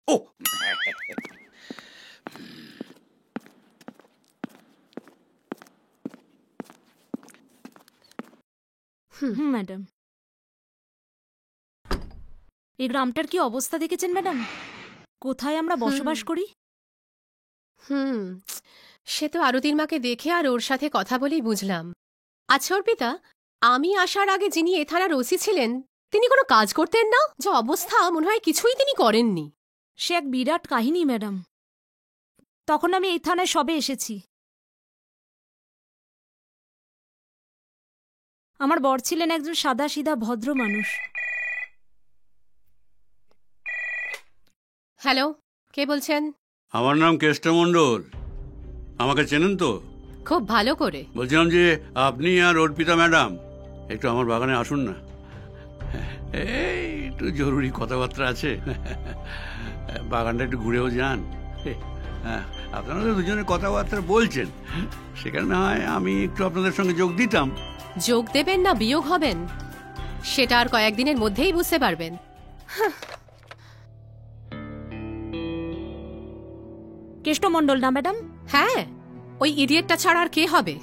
ও madam, এই গ্রামটার কি অবস্থা দেখেছেন ম্যাডাম? কোথায় আমরা বসবাস করি? সে তো আরতির মাকে দেখে আর ওর সাথে কথা বলেই বুঝলাম। আচ্ছা অর্পিতা, আমি আসার আগে যিনি এ থানার ওসি ছিলেন তিনি কোনো কাজ করতেন না? যে অবস্থা মনে হয় কিছুই তিনি করেননি। সে এক বিরাট কাহিনী ম্যাডাম। তখন আমি এই থানায় সবে এসেছি। আমার বর ছিলেন একজন সাদা সিধা ভদ্র মানুষ। হ্যালো, কে বলছেন? আমার নাম কেষ্ট মণ্ডল। আমাকে চেনেন তো? খুব ভালো করে। বলছিলাম যে আপনি আর অর্পিতা ম্যাডাম একটু আমার বাগানে আসুন না, এই একটু জরুরি কথাবার্তা আছে। বাগানটা একটু ঘুরেও যান। আপনারা তো দুজনের কথাবার্তা বলছেন, সেখানে হয় আমি একটু আপনাদের সঙ্গে যোগ দিতাম। যোগ দেবেন না বিয়োগ হবেন সেটা আর কয়েকদিনের মধ্যেই বুঝতে পারবেন। কেষ্ট মণ্ডল না ম্যাডাম? হ্যাঁ, ওই ইডিয়েটটা ছাড়া আর কে হবে?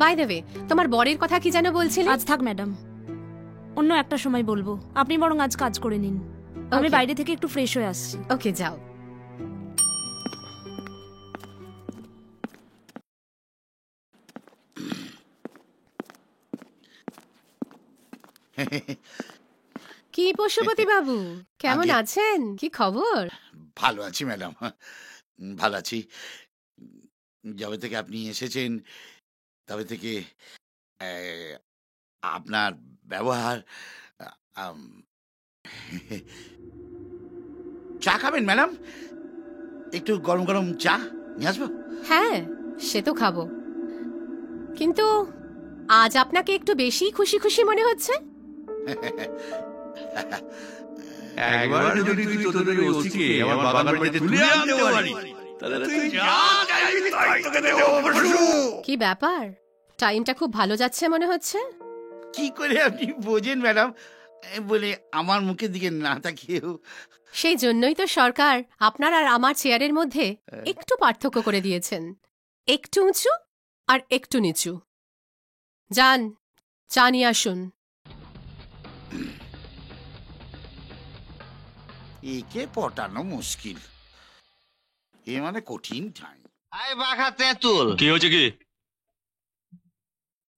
বাই দ্য ওয়ে, তোমার বরের কথা কি যেন বলছিলে? আজ থাক ম্যাডাম, অন্য একটা সময় বলবো। আপনি বরং আজ কাজ করে নিন। আমি বাইরে থেকে একটু ফ্রেশ হয়ে আসছি। ওকে, যাও। কি পশুপতি বাবু, কেমন আছেন? কি খবর? ভালো আছি ম্যাডাম, ভালো আছি। যবে থেকে আপনি এসেছেন তবে থেকে আপনার ব্যবহার। চা খাবেন ম্যাডাম? একটু গরম গরম চা নিয়ে আসবো? হ্যাঁ, সে তো খাবো, কিন্তু আজ আপনাকে একটু বেশি খুশি খুশি মনে হচ্ছে। একবার যদি তুই তোদের ওই ওসিকে আমার বাগান বাড়িতে তুলে আনতে পারিস, তাহলে তুই যা চাইবি তাই তোকে দেব বসু। কি ব্যাপার, টাইমটা খুব ভালো যাচ্ছে মনে হচ্ছে। কি করে আপনি বোঝেন ম্যাডাম? বলে আমার মুখের দিকে না তাকিয়েও। সেই জন্যই তো সরকার আপনার আর আমার চেয়ারের মধ্যে একটু পার্থক্য করে দিয়েছেন, একটু উঁচু আর একটু নিচু। যান, চা নিয়ে আসুন। একে পটানো মুশকিল, এ মানে কঠিন টাইম। আই বাঘা তেঁতুল, কি হয়েছে কি?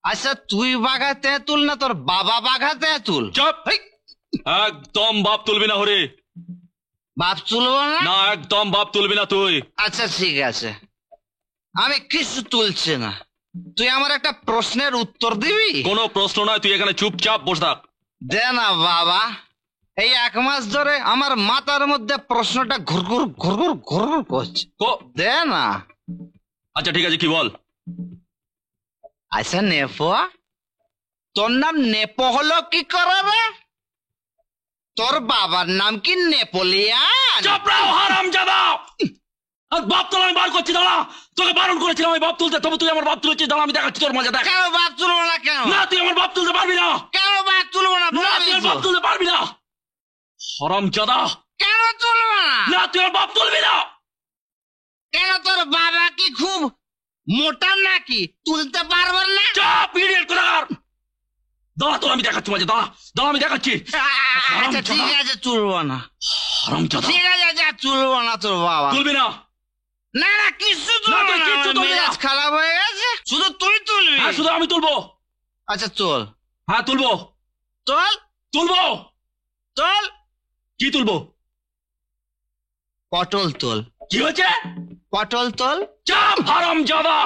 আচ্ছা তুই বাঘা তেঁতুল না তোর বাবা বাঘা তেঁতুল? চুপ! একদম বাপ তুলবি না হরি। বাপ তুলবো না? না, একদম বাপ তুলবি না তুই। আচ্ছা ঠিক আছে, আমি কিছু তুলছি না। তুই আমার একটা প্রশ্নের উত্তর দিবি? কোনো প্রশ্ন নয়, তুই এখানে চুপচাপ বসে থাক। দে না বাবা, এই 1 মাস ধরে আমার মাথার মধ্যে প্রশ্নটা ঘুরঘুর ঘুরঘুর ঘুরঘুর করছে। দে না। আচ্ছা ঠিক আছে, কি বল? আচ্ছা নেপো, তোর নাম নেপো হলো কি করে রে? তোর বাবার নাম কি নেপোলিয়ান? চুপ রাও হারামজাদা! বাপ তোলা আমি বার করছি, দাঁড়া। তোকে বারণ করেছিলাম আমি বাপ তুলতে, তবে তুই আমার বাপ তুলেছিস। দাঁড়া, আমি দেখাচ্ছি তোর মজা। দেখ। কেন বাপ তুলবো না? কেন না, তুই আমার বাপ তুলতে পারবি না। কেন বাপ তুলবো না? না, তুই আমার বাপ তুলতে পারবি না হারামজাদা। কেন তুলবো না? না, তুই আমার বাপ তুলবি না। কেন, তোর বাবা কি খুব মোটা নাকি তুলতে পারবেন না? চাপ, ইডিয়েট কোথাকার। দাঁড়া, তোর আমি দেখাচ্ছি মজা। দাঁড়া দাঁড়া, আমি দেখাচ্ছি। আচ্ছা ঠিক আছে, তুলবো না। হারামজাদা, ঠিক আছে, যা তুলবো না তোর বাবা। তুলবি না? না না, কিছু তুলবো না, আমার মেজাজ খারাপ হয়ে গেছে। শুধু তুই তুলবি? হ্যাঁ, শুধু আমি তুলবো। আচ্ছা তোল। হ্যাঁ তুলবো। তোল তুলবো। তোল। কি তুলবো? পটল তোল। কি হয়েছে? পটল তোল। চাপ হারামজাদা।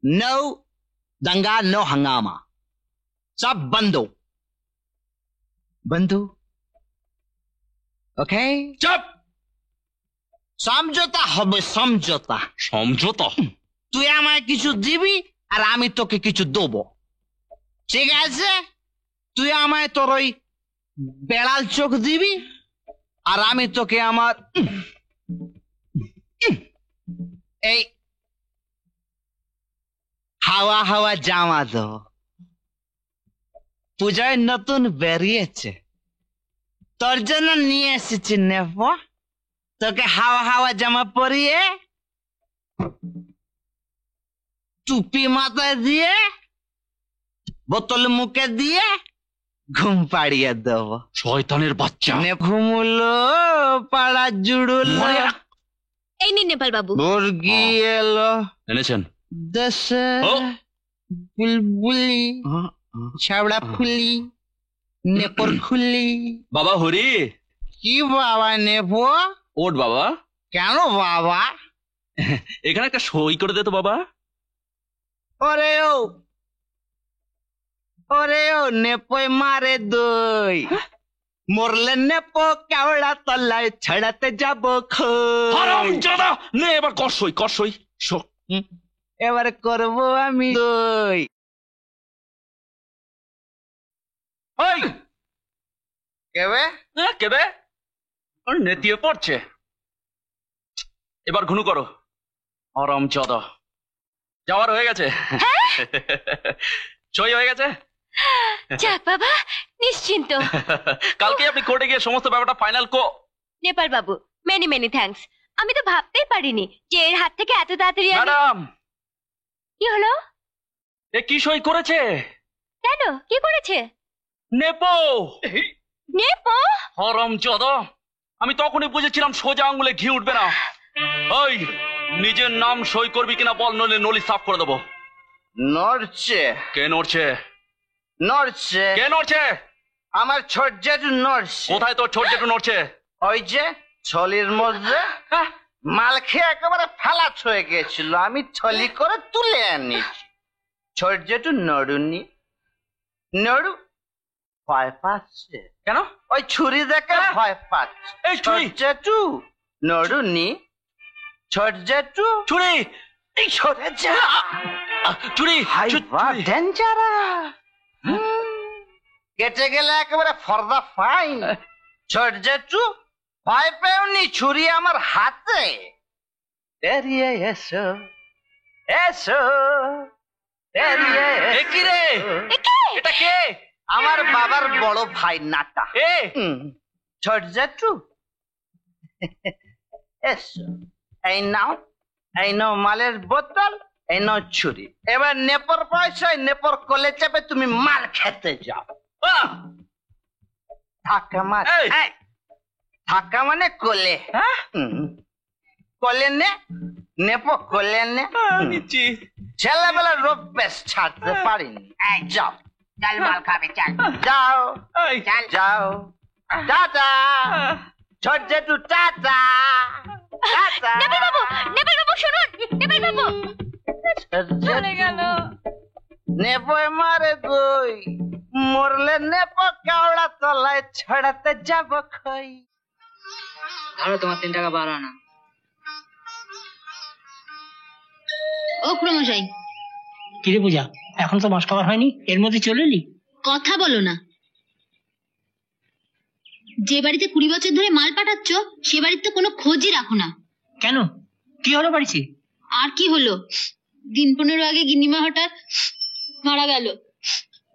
नो दंगा नो हंगामा, सब बंदो बंधु। ओके, চাপ। সমঝোতা হবে, সমঝোতা। সমঝোতা? তুই আমায় কিছু দিবি আর আমি তোকে কিছু দেবো, ঠিক আছে? তুই আমায় তোর ওই বেড়াল চোখ দিবি আর আমি তোকে আমার এই হাওয়া হাওয়া জামা দেবো। পূজায় নতুন বেরিয়েছে, তোর জন্য নিয়ে এসেছি নেপো। তোকে হাওয়া হাওয়া জামা পরিয়ে, টুপি মাথায় দিয়ে, বোতল মুখে দিয়ে ঘুম পাড়িয়ে দেব। শয়তানের বাচ্চা। ঘুমুলো পাড়া জুড়ুলো, এই নিন নেপাল বাবু। মুরগি এলো এনেছেন? দেশে ও। বুলবুলি, ছাবড়া ফুলি, নেপর খুলি। বাবা হরি, কি বাবা নেপো? ওঠ বাবা। কেন বাবা? এখানে একটা সই করে দে তো বাবা। ওরে ও নেপোয় মারে দই, মরলে নেপো কেওড়া তলায় ছাড়াতে যাবো হারাম খই। জাদা, নে এবার কর সই, কর সই। এবার করবো আমি দই। ওই কেবে কেবে নেতিয়ে পড়ছে। এবার ঘুনু করো। আরাম জাদা, যাওয়ার হয়ে গেছে। সই হয়ে গেছে। যাক বাবা, নিশ্চিন্ত। কালকে আপনি কোর্টে গিয়ে সমস্ত ব্যাপারটা ফাইনাল নেপাল বাবু, মেনি মেনি থ্যাঙ্কস। আমি তো ভাবতেই পারিনি যে এর হাত থেকে এত তাড়াতাড়ি ম্যাডাম। কি হলো? এ কি সই করেছে? কেন, কি করেছে? নেপো। নেপো? হরম জাদা, আমি তখনই বুঝেছিলাম সোজা আঙ্গুলে ঘি উঠবে না। ওই নিজের নাম সই করবি কিনা বল, নইলে নলি সাফ করে দেবো। নড়ছে কে নড়ছে? নড়ছে কে নড়ছে? আমার ছোট জেঠু নড়ছে। কোথায় তোর ছোট জেঠু নড়ছে? ওই যে ছলির মধ্যে মাল খেয়ে একেবারে ফালাচ হয়ে গেছিল, আমি ছলি করে তুলে আনিছি। ছোট জেঠু নড়ুনি, নড়ু ভয় পাচ্ছে। কেন? ওই ছুরি দেখে ভয় পাচ্ছে। এই ছোট ছুরি? জেঠু নড়ুনি, ছোট জেঠু চুরি? এই সরে যা। চুরি? হাই বা ডেঞ্জারাস। কেটে গেলে একেবারে ফর্দা ফাইন। ছোট জেঠু ভয় পেওনি, ছুরি আমার হাতে। এরিয়ে এসো এসো, এরিয়ে এ কি রে? এটা কে? আমার বাবার বড় ভাই নাটা। এ ছোট জেঠু এসো, এই নাও, এই নাও মালের বোতল, এই নাও ছুরি। এবার নেপর পয়সায় নেপর কোলে চেপে তুমি মাল খেতে যাও। ধাক্কা মার। এই! এই, ধাক্কা মানে কোলে। হ্যাঁ? কোলে নে, নেপো কোলে নে। নিচ্ছি। ছেলেবেলার রোগ বেশ ছাড়তে পারিনি। এই, যাও, চল মাল খাবে, চল যাও, এই, যাও, টাটা ছোট জেঠু, টাটা টাটা। নেপাল বাবু, নেপাল বাবু শুনুন, নেপাল বাবু। চলে গেল। নেপোয় মারে দই, মরলে নেপো কেওড়া তলায় ছড়াতে যাব খই। ধরো তোমার 3 টাকা 12 আনা। ও খুড়োমশাই, কিরে পূজা, এখন তো মাস খাবার হয়নি, এর মধ্যে চলে এলি? কথা বলো না। যে বাড়িতে 20 বছর ধরে মাল পাঠাচ্ছ সে বাড়িতে কোনো খোঁজই রাখো না। কেন, কি হলো বাড়িতে? আর কি হলো, দিন 15 আগে গিন্নিমা হঠাৎ মারা গেল।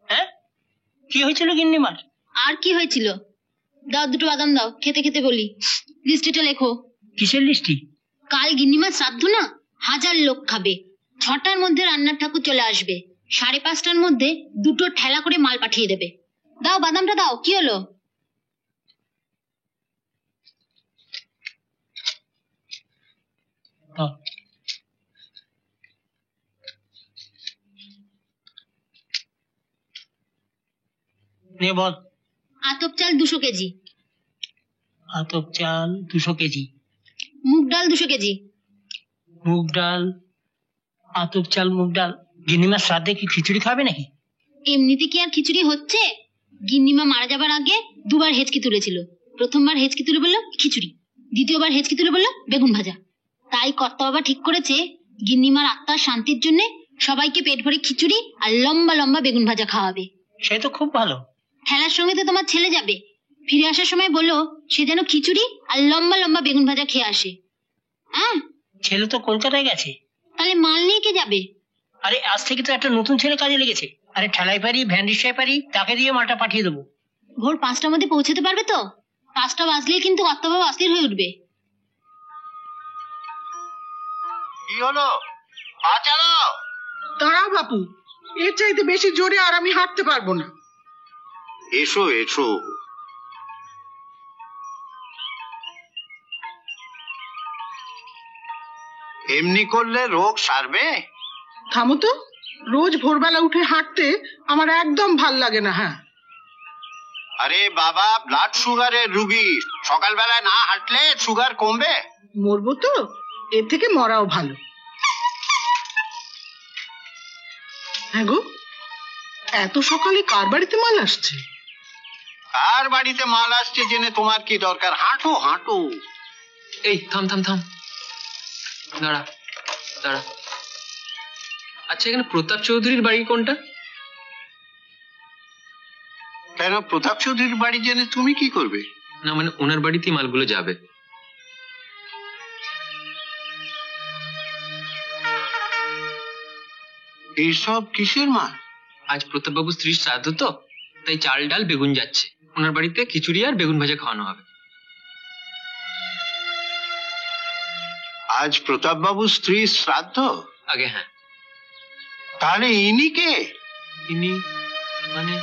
হ্যাঁ, কি হয়েছিল গিন্নিমার? আর কি হয়েছিল, দাও 2টো বাদাম দাও, খেতে খেতে বলি। লিস্টিটা লেখো। কিসের লিস্টি? কাল গিন্নিমার শ্রাদ্ধ না, 1000 লোক খাবে। 6টার মধ্যে রান্নার ঠাকুর চলে আসবে, 5:30টার মধ্যে 2টো ঠেলা করে মাল পাঠিয়ে দেবে। দাও বাদামটা দাও, কি হলো? নে বল। আতপ চাল 200 কেজি, আতপ চাল 200 কেজি, মুগ ডাল 200 কেজি। মুগ ডাল, আতপ চাল, মুগ ডাল। গিন্নিমার শ্রাদ্ধে কি খিচুড়ি খাবে নাকি? এমনিতে কি আর খিচুড়ি হচ্ছে? গিন্নিমা মারা যাবার আগে 2বার হেঁচকি তুলেছিল। প্রথমবার হেঁচকি তুলে বললো খিচুড়ি, দ্বিতীয়বার হেঁচকি তুলে বললো বেগুন ভাজা। তাই কর্তা বাবা ঠিক করেছে গিন্নিমার আত্মার শান্তির জন্য সবাইকে পেট ভরে খিচুড়ি আর লম্বা লম্বা বেগুন ভাজা খাওয়াবে। সে তো খুব ভালো। ঠেলার সঙ্গে তো তোমার ছেলে যাবে, ফিরে আসার সময় বললো সে যেন খিচুড়ি আর লম্বা লম্বা বেগুন ভাজা খেয়ে আসে। হ্যাঁ, ছেলে তো কলকাতায় গেছে। তাহলে মাল নিয়ে কে যাবে? আরে আজ থেকে তো একটা নতুন ছেলে কাজে লেগেছে। আরে ঠেলাই পারি, ভ্যান রিক্সায় পারি, তাকে দিয়ে মালটা পাঠিয়ে দেবো। ভোর 5টার মধ্যে পৌঁছতে পারবে তো? 5টা বাজলেই কিন্তু কর্তাবাবু অস্থির হয়ে উঠবে। কি হলো? চালো। দাঁড়াও বাপু, এর চাইতে বেশি জোরে আর আমি হাঁটতে পারবো না। এসো এসো। এমনি করলে রোগ সারবে? থামো তো, রোজ ভোরবেলা উঠে হাঁটতে আমার একদম ভাল লাগে না। হ্যাঁ, আরে বাবা, ব্লাড সুগারের রুগী, সকালবেলায় না হাঁটলে সুগার কমবে? মরবো তো, এর থেকে মরাও ভালো। হ্যাঁ গো, এত সকালে কার বাড়িতে মাল আসছে? কার বাড়িতে মাল আসছে জেনে তোমার কি দরকার? হাঁটো হাঁটো। এই থাম থাম থাম, দাঁড়া দাঁড়া। আচ্ছা, এখানে প্রতাপ চৌধুরীর বাড়ি কোনটা? কেন, প্রতাপ চৌধুরীর বাড়ি জেনে তুমি কি করবে? না মানে ওনার বাড়িতেই মালগুলো যাবে। এইসব কিসের মাল? আজ প্রতাপ বাবু স্ত্রীর শ্রাদ্ধ তো, তাই চাল ডাল বেগুন যাচ্ছে। ওনার বাড়িতে খিচুড়ি আর বেগুন ভাজা খাওয়ানো হবে। আজ প্রতাপ বাবু স্ত্রীর শ্রাদ্ধ? আগে হ্যাঁ। তাহলে ইনি কে? ইনি মানে?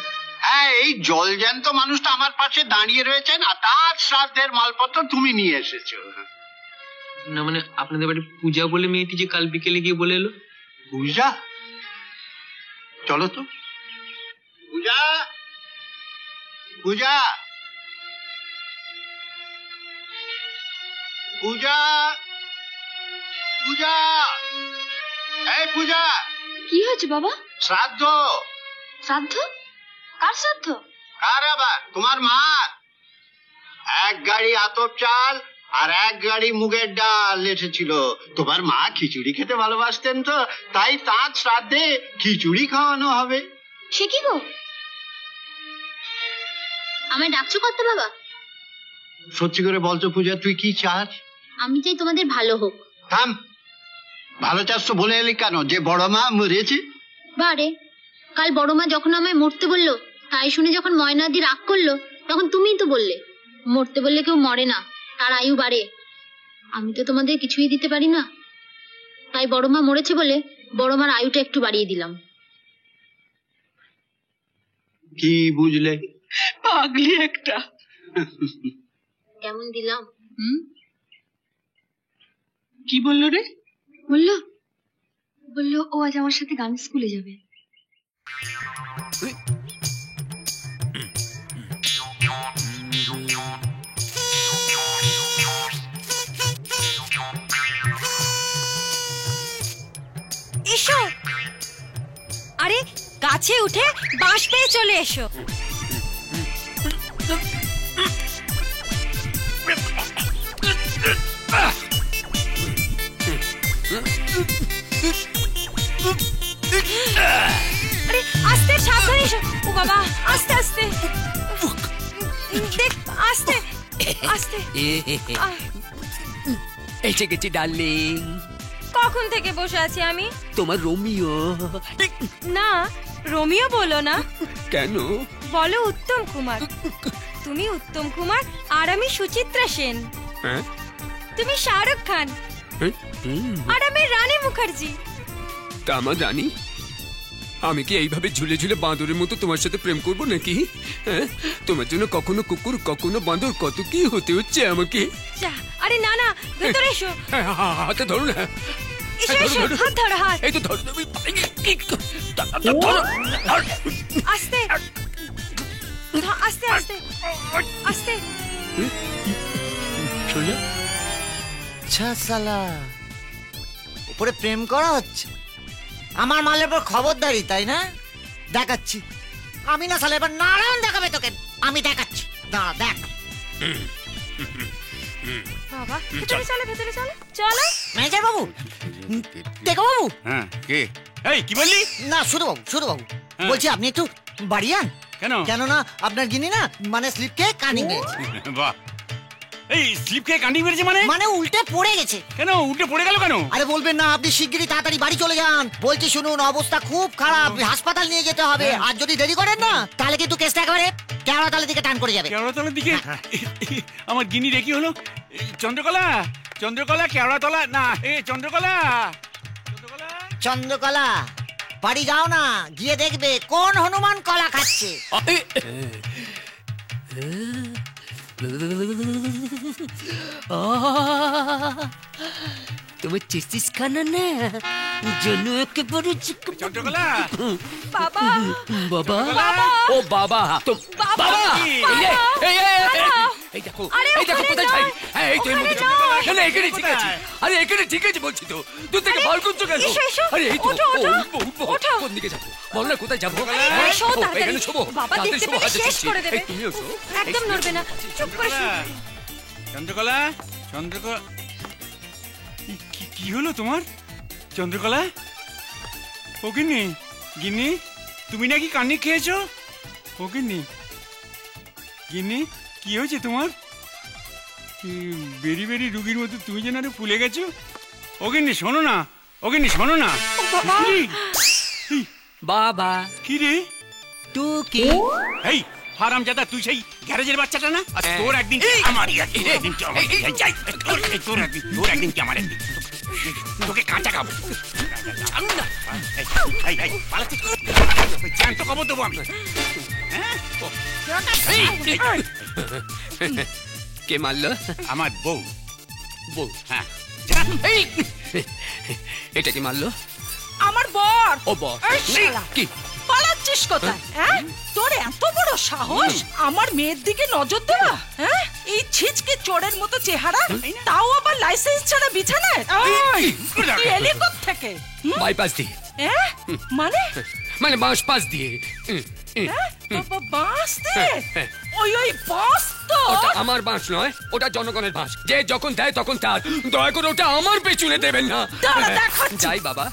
হ্যাঁ, এই জলজ্যান্ত মানুষটা আমার পাশে দাঁড়িয়ে রয়েছেন আর তার শ্রাদ্ধের মালপত্র তুমি নিয়ে এসেছো। না মানে আপনাদের বাড়ি পূজা বলে মেয়েটি যে কাল বিকেলে গিয়ে বলে এলো। পূজা? চলো তো। পূজা, পূজা, পূজা, পূজা, এই পূজা। কি হয়েছে বাবা? শ্রাদ্ধ। শ্রাদ্ধ? কার শ্রাদ্ধ? কার আবার? তোমার মা। 1 গাড়ি আতপ চাল আর 1 গাড়ি মুগের ডাল এসেছিল। তোমার মা খিচুড়ি খেতে ভালোবাসতেন তো, তাই তাঁর শ্রাদ্ধে খিচুড়ি খাওয়ানো হবে। সে কি গো, আমায় ডাকছো কর্তা বাবা? সত্যি করে বলতো পূজা, তুই কি চাস? আমি চাই তোমাদের ভালো হোক। থাম, ভালো চাস তো বলে এলি কেন যে বড় মা মরেছে? বারে, কাল বড় মা যখন আমায় মরতে বললো, তাই শুনে যখন ময়নাদি রাগ করলো, তখন তুমিই তো বললে মরতে বললে কেউ মরে না, তার আয়ু বাড়ে। আমি তো তোমাদের কিছুই দিতে পারি না, তাই বড় মা মরেছে বলে বড় মার আয়ুটা একটু বাড়িয়ে দিলাম। কি বুঝলে? পাগলি একটা। কেমন দিলাম? কি বললো রে? বললো ও আজ আমার সাথে গান স্কুলে যাবে। এসো, আরে গাছে উঠে বাঁশ পেয়ে চলে এসো। আরে আস্তে, সাবধানে এসো। ও বাবা, আস্তে আস্তে দেখ, আস্তে আস্তে। এসে গেছি ডার্লিং। কখন থেকে বসে আছি আমি? তোমার রোমিও। না, রোমিও বলো না। কেন? বলো উত্তম কুমার। তুমি উত্তম কুমার আর আমি সুচিত্রা সেন। হ্যাঁ? তুমি শাহরুখ খান আর আমি রানী মুখার্জি। তা আমার রানী, আমি কি এইভাবে ঝুলে ঝুলে বাঁদরের মতো তোমার সাথে প্রেম করবো নাকি? হ্যাঁ, তোমার জন্য কখনো কুকুর কখনো বাঁদর, কত কি হতে হচ্ছে আমাকে। আরে না না, ভেতরে এসো। হাতে ধরো না। এসো এসো, হাত ধরো, হাত। এই তো ধরো। আস্তে আস্তে আস্তে আস্তে। শালা উপরে প্রেম করা হচ্ছে, আমার মালের পর খবরদারি, তাই না? দেখাচ্ছি আমি না, শালা এবার নারায়ণ দেখাবে তোকে। আমি দেখাচ্ছি, দাঁড়া দেখ। বাবা, ভেতরে চলো, ভেতরে চলো, চলো। ম্যানেজার বাবু, দেখো বাবু। হ্যাঁ, কে? এই কি বললি? না, শুধু বাবু বলছি আপনি একটু বাড়ি আন। কেন? কেননা আপনার গিনি না মানে স্লিপ খেয়ে কানি মেরেছে। বাহ, এই স্লিপ খেয়ে কান্দি মেরেছে মানে উল্টে পড়ে গেছে। কেন উল্টে পড়ে গেল কেন? আরে বলবেন না, আপনি শিগগিরই তাড়াতাড়ি বাড়ি চলে যান। বলছি শুনুন, অবস্থা খুব খারাপ, হাসপাতাল নিয়ে যেতে হবে। আর যদি দেরি করেন না, তাহলে কিন্তু কেসটা একেবারে কেওড়াতলার দিকে টান করে যাবে। কেওড়াতলার দিকে? আমার গিনি রেখি হলো চন্দ্রকলা। চন্দ্রকলা কেওড়াতলা না, চন্দ্রকলা। চন্দ্রকলা বাড়ি যাও না, গিয়ে দেখবে কোন হনুমান কলা খাচ্ছে। তোমার চেষ্টিস খানা না জন্য একেবারে চন্দ্রকলা। বাবা বাবা ও বাবা তো বাবা এই দেখো কোথায় যাই। এই তো না এখানে ঠিক আছে। আরে এখানে ঠিক আছে বলছি তো, তুই থেকে বার করছো কেন? আরে এই তো কোন দিকে যাবো বল না, কোথায় যাবো? এখানে শোবো, তাতে শোবো, তুমিও শো, একদম নড়বে না, চুপ করে শো। চন্দ্রকলা, চন্দ্রকলা কি হলো তোমার? চন্দ্রকলা ও গিন্নি, গিন্নি তুমি নাকি কানে খেয়েছো? ও গিন্নি, গিন্নি কি হয়েছে তোমার? বেরি বেরি রুগীর মতো তুমি যেন আরো ফুলে গেছো। ও গিন্নি শোনো না, ও গিন্নি শোনো না। বাবা কি রে? তুই কি? এই হারামজাদা, তুই সেই গ্যারেজের বাচ্চাটা না? তোর একদিন আমারই একদিন, তোর একদিন কি আমার একদিন, তোকে কাঁচা খাবো। জ্যান্ত খবর দেবো আমি। কে মারলো? আমার বউ। বউ? হ্যাঁ। এটা কি মারলো? আমার বর। ও বর কি? পালাচ্ছিস কোথায়? হ্যাঁ, তোর এত বড় সাহস আমার মেয়ের দিকে নজর দেওয়া? হ্যাঁ, এই ছিচকে চোরের মতো চেহারা, তাও আবার লাইসেন্স ছাড়া বিছানায়। এলি কোত্থেকে? বাইপাস দিয়ে। মানে বাঁশ পাশ দিয়ে। বাঁশ দিয়ে? ওই বাঁশ তো ওটা আমার বাঁশ নয়, ওটা জনগণের বাঁশ। যে যখন দেয় তখন তার। দয়া করে ওটা আমার পেছনে দেবেন না। যাই বাবা।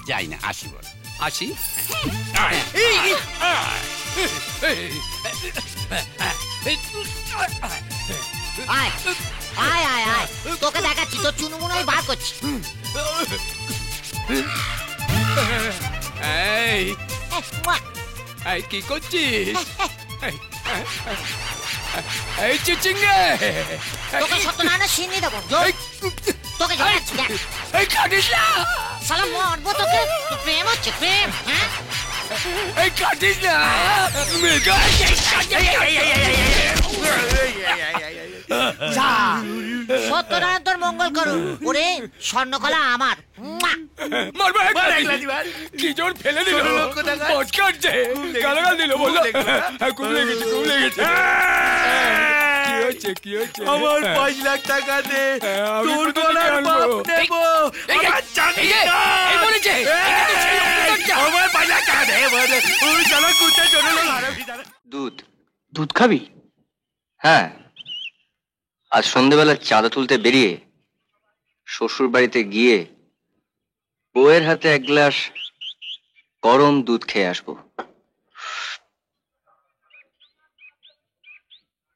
যাই না, আসি বল। আসি? তোকে দেখাচ্ছি, তোর চুনুমুনো বার করছি। এই কি করছিস? এই চিচিঙ্গে তোকে সত্যনারায়ণ সিন্নি দেবো। তোকে এই কাটিস না সালা, মরবো তোকে। প্রেম হচ্ছে, প্রেম। হ্যাঁ, এই কাটিস না। সত্যনারায়ণ তোর মঙ্গল করুন। ওরে স্বর্ণকলা আমার। কি জোর ফেলে দিল, পচকাচ্ছে, গালাগাল দিল, বললো খুব লেগেছে, খুব লেগেছে। কি হচ্ছে, কি হচ্ছে? আমার 5 লাখ টাকা দে, তোর গলার বাপ দেব। আমার 5 লাখ টাকা দে, ওই শালা কুত্তা চলে গেল। দুধ দুধ খাবি? হ্যাঁ, আজ সন্ধ্যেবেলা চাঁদা তুলতে বেরিয়ে শ্বশুর বাড়িতে গিয়ে বউয়ের হাতে 1 গ্লাস গরম দুধ খেয়ে আসবো।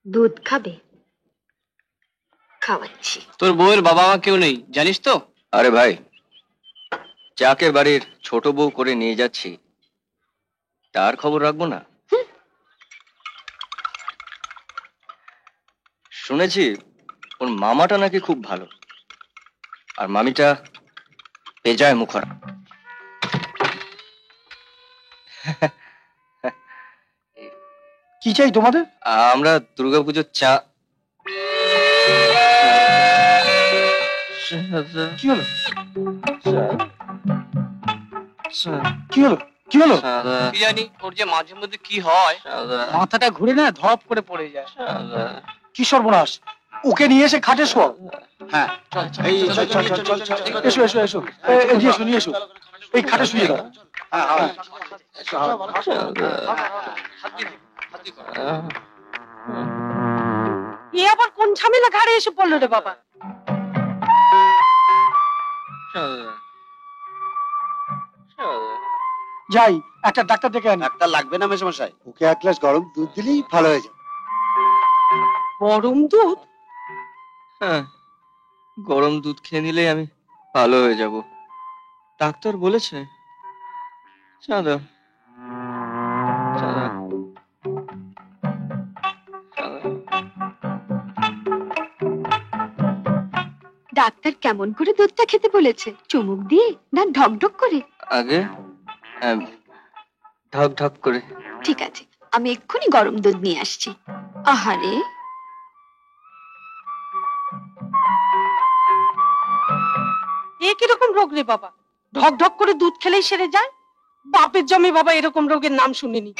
দুধ খাবে? খাওয়াচ্ছি। তোর বউয়ের বাবা মা কেউ নেই জানিস তো? আরে ভাই, যাকে বাড়ির ছোট বউ করে নিয়ে যাচ্ছি তার খবর রাখবো না? শুনেছি ওর মামাটা নাকি খুব ভালো, আর মামিটা বেজায় মুখরা। কি চাই তোমাদের? আমরা দুর্গাপুজোর কি হলো? কি হলো? কি হলো? কি জানি, ওর যে মাঝে মধ্যে কি হয়, মাথাটা ঘুরে না ধপ করে পড়ে যায়। কি সর্বনাশ! ওকে নিয়ে এসে খাটে শো। হ্যাঁ, এই চল চল চল চল চল, এসো এসো এসো, নিয়ে এসো নিয়ে এসো, এই খাটে শুয়ে দাও। এ আবার কোন ঝামেলা ঘাড়ে এসে পড়লো রে বাবা? যাই একটা ডাক্তার ডেকে আনি। ডাক্তার লাগবে না মেশামশাই, ওকে 1 গ্লাস গরম দুধ দিলেই ভালো হয়ে যাবে। গরম দুধ? হ্যাঁ, গরম দুধ খেয়ে নিলেই আমি ভালো হয়ে যাব, ডাক্তার বলেছে। চাঁদা চাঁদা ডাক্তার কেমন করে দুধটা খেতে বলেছে? চুমুক দিয়ে না ঢক ঢক করে? আগে ঢক ঢক করে। ঠিক আছে, আমি এক্ষুনি গরম দুধ নিয়ে আসছি। আহারে, এ কিরকম রোগ রে বাবা? ঢক ঢক করে দুধ খেলেই সেরে যায়? বাপের জমি বাবা এরকম রোগের নাম শুনিনি।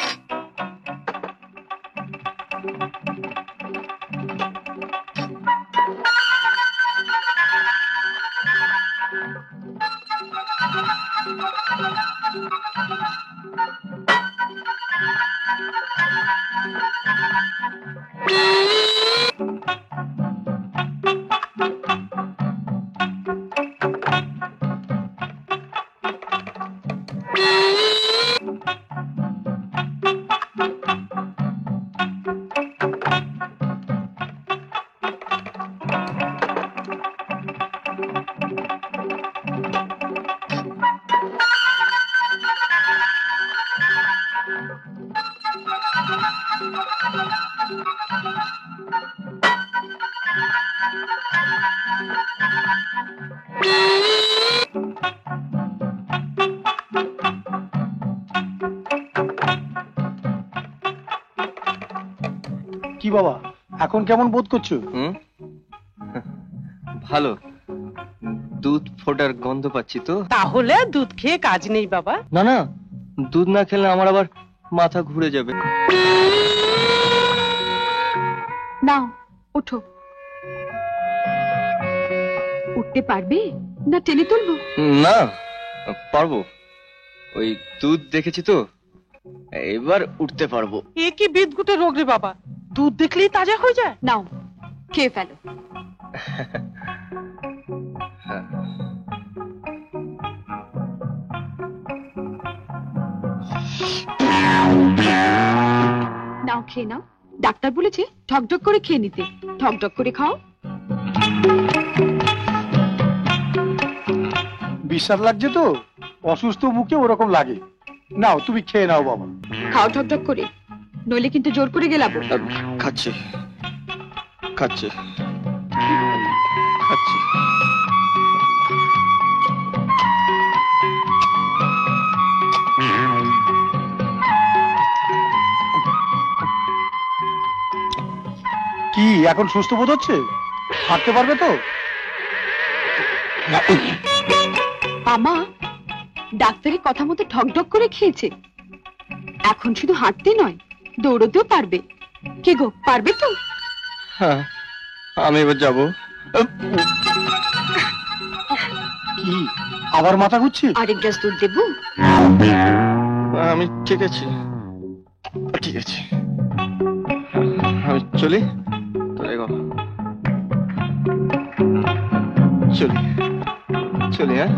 কি বাবা, এখন কেমন বোধ করছো? ভালো, দুধ ফোটার গন্ধ পাচ্ছি তো। তাহলে দুধ খেয়ে কাজ নেই বাবা। না না, দুধ না খেলে আমার আবার মাথা ঘুরে যাবে। নাও ওঠো। উঠতে পারবে না টেনে তুলবো? না, পারবো। ওই দুধ দেখেছি তো, এবার উঠতে পারবো। এ কি বিদঘুটে রোগ রে বাবা? দুধ দেখলেই তাজা হয়ে যায়? নাও খেয়ে ফেলো। নাও খেয়ে নাও। ডাক্তার বলেছে ঠকঢক করে খেয়ে নিতে। ঠকঢক করে খাও। বিশ্বাস লাগছে তো? অসুস্থ মুখে ওরকম লাগে। নাও তুমি খেয়ে নাও বাবা। খাও ঠকঢক করে, নইলে কিন্তু জোর করে গেলাবো। খাচ্ছি খাচ্ছি খাচ্ছি। কি এখন সুস্থ বোধ হচ্ছে? হাঁটতে পারবে তো? আমা ডাক্তারের কথা মতো ঠকঢক করে খেয়েছে। এখন শুধু হাঁটতে নয়, দৌড়তেও পারবে। কে গো, পারবে তো? হ্যাঁ, আমি এবার যাবো। কি আবার মাথা ঘুরছে? আরেক গ্লাস দুধ দেবো? আমি ঠিক আছে, ঠিক আছে, আমি চলি। চলি চলি, হ্যাঁ।